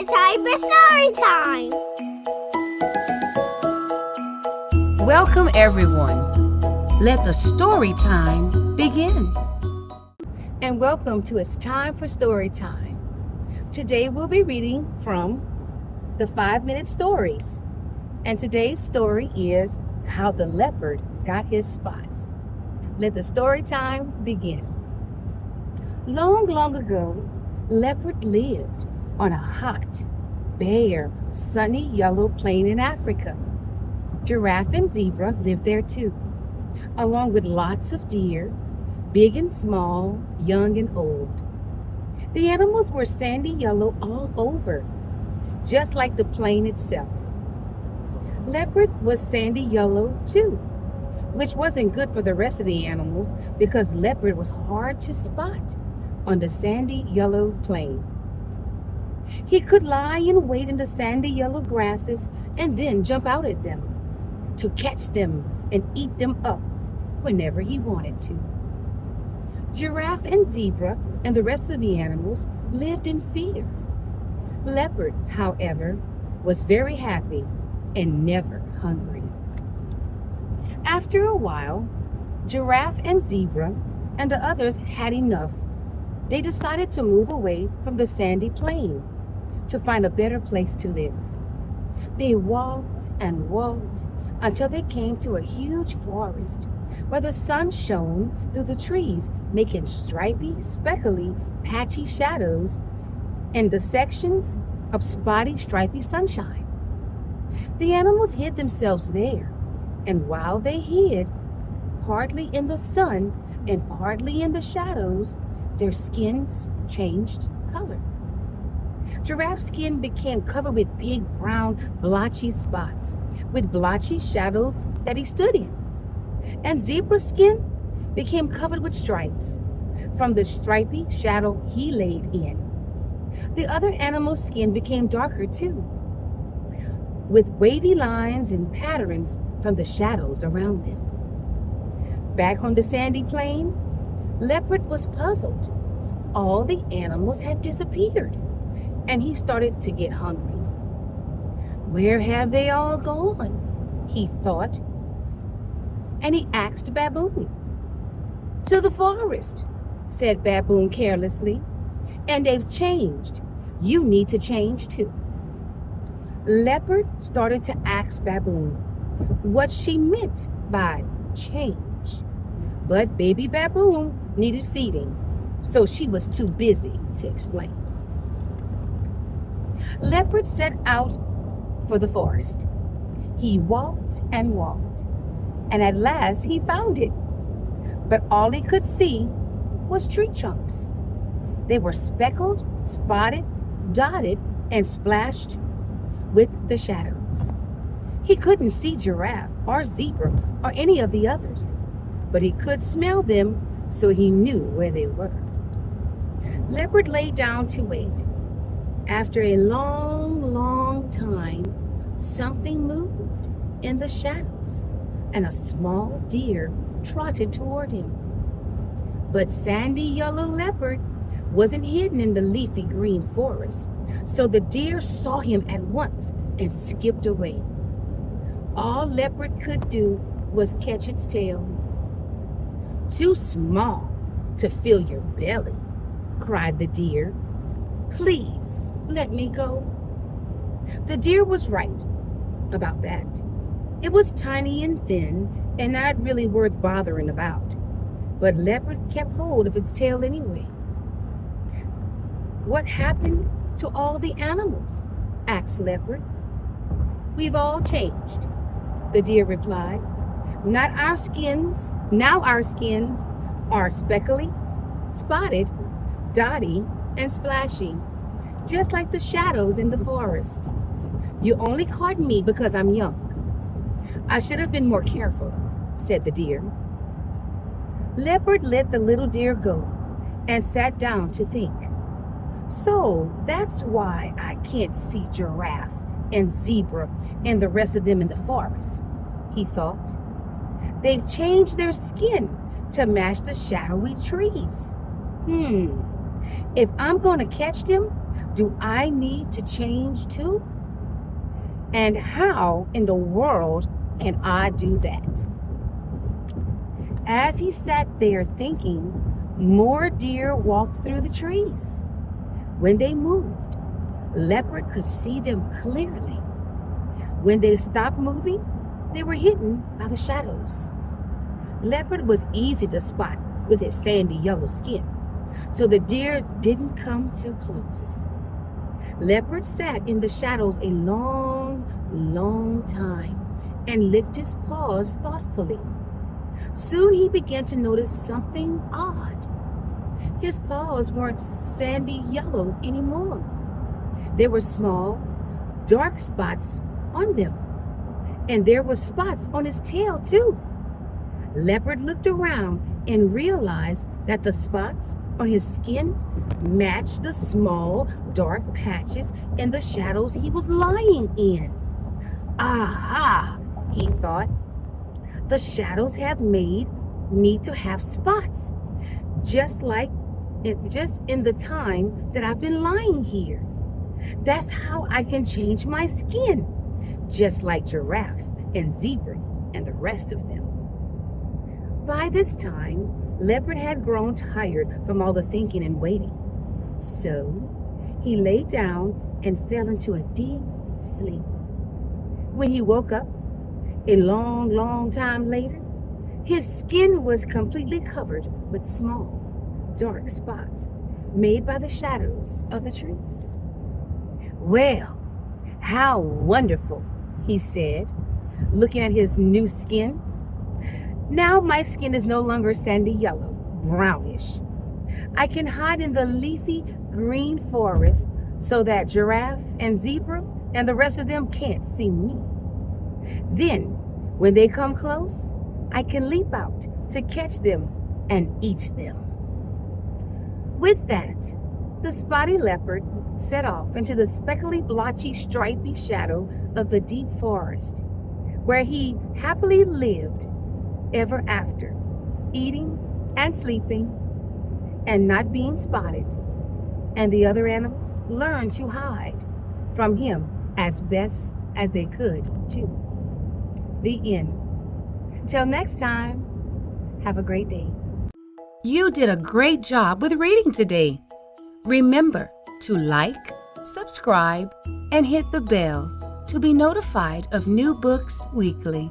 It's time for story time! Welcome, everyone. Let the story time begin. And welcome to It's Time for Story Time. Today we'll be reading from the 5-minute stories. And today's story is How the Leopard Got His Spots. Let the story time begin. Long, long ago, Leopard lived on a hot, bare, sunny yellow plain in Africa. Giraffe and zebra lived there too, along with lots of deer, big and small, young and old. The animals were sandy yellow all over, just like the plain itself. Leopard was sandy yellow too, which wasn't good for the rest of the animals because leopard was hard to spot on the sandy yellow plain. He could lie and wait in the sandy yellow grasses and then jump out at them to catch them and eat them up whenever he wanted to. Giraffe and zebra and the rest of the animals lived in fear. Leopard, however, was very happy and never hungry. After a while, Giraffe and zebra and the others had enough. They decided to move away from the sandy plain to find a better place to live. They walked and walked until they came to a huge forest where the sun shone through the trees, making stripy, speckly, patchy shadows in the sections of spotty, stripy sunshine. The animals hid themselves there, and while they hid, partly in the sun and partly in the shadows, their skins changed color. Giraffe's skin became covered with big brown blotchy spots with blotchy shadows that he stood in. And zebra's skin became covered with stripes from the stripy shadow he laid in. The other animals' skin became darker too, with wavy lines and patterns from the shadows around them. Back on the sandy plain, Leopard was puzzled. All the animals had disappeared, and he started to get hungry. Where have they all gone? He thought, and he asked Baboon. To the forest, said Baboon carelessly, and they've changed. You need to change too. Leopard started to ask Baboon what she meant by change. But baby Baboon needed feeding, so she was too busy to explain. Leopard set out for the forest. He walked and walked, and at last he found it. But all he could see was tree trunks. They were speckled, spotted, dotted, and splashed with the shadows. He couldn't see Giraffe or Zebra or any of the others, but he could smell them, so he knew where they were. Leopard lay down to wait. After a long, long time, something moved in the shadows, and a small deer trotted toward him. But sandy yellow leopard wasn't hidden in the leafy green forest, so the deer saw him at once and skipped away. All leopard could do was catch its tail. Too small to fill your belly, cried the deer. Please let me go. The deer was right about that. It was tiny and thin and not really worth bothering about, but Leopard kept hold of its tail anyway. What happened to all the animals? Asked Leopard. We've all changed, the deer replied. Now our skins are speckly, spotted, dotty, and splashy, just like the shadows in the forest. You only caught me because I'm young. I should have been more careful, said the deer. Leopard let the little deer go and sat down to think. So that's why I can't see Giraffe and Zebra and the rest of them in the forest, he thought. They've changed their skin to match the shadowy trees. If I'm going to catch them, Do I need to change too? And how in the world can I do that? As he sat there thinking, more deer walked through the trees. When they moved, Leopard could see them clearly. When they stopped moving, they were hidden by the shadows. Leopard was easy to spot with his sandy yellow skin, so the deer didn't come too close. Leopard sat in the shadows a long, long time and licked his paws thoughtfully. Soon he began to notice something odd. His paws weren't sandy yellow anymore. There were small, dark spots on them, and there were spots on his tail too. Leopard looked around and realized that the spots on his skin matched the small, dark patches in the shadows he was lying in. Aha, he thought. The shadows have made me to have spots, just in the time that I've been lying here. That's how I can change my skin, just like giraffe and zebra and the rest of them. By this time, Leopard had grown tired from all the thinking and waiting. So he lay down and fell into a deep sleep. When he woke up, a long, long time later, his skin was completely covered with small, dark spots made by the shadows of the trees. Well, how wonderful, he said, looking at his new skin. Now my skin is no longer sandy yellow, brownish. I can hide in the leafy green forest so that giraffe and zebra and the rest of them can't see me. Then, when they come close, I can leap out to catch them and eat them. With that, the spotty leopard set off into the speckly, blotchy, stripy shadow of the deep forest, where he happily lived ever after, eating and sleeping and not being spotted, and the other animals learned to hide from him as best as they could too. The end. Till next time, have a great day. You did a great job with reading today. Remember to like, subscribe, and hit the bell to be notified of new books weekly.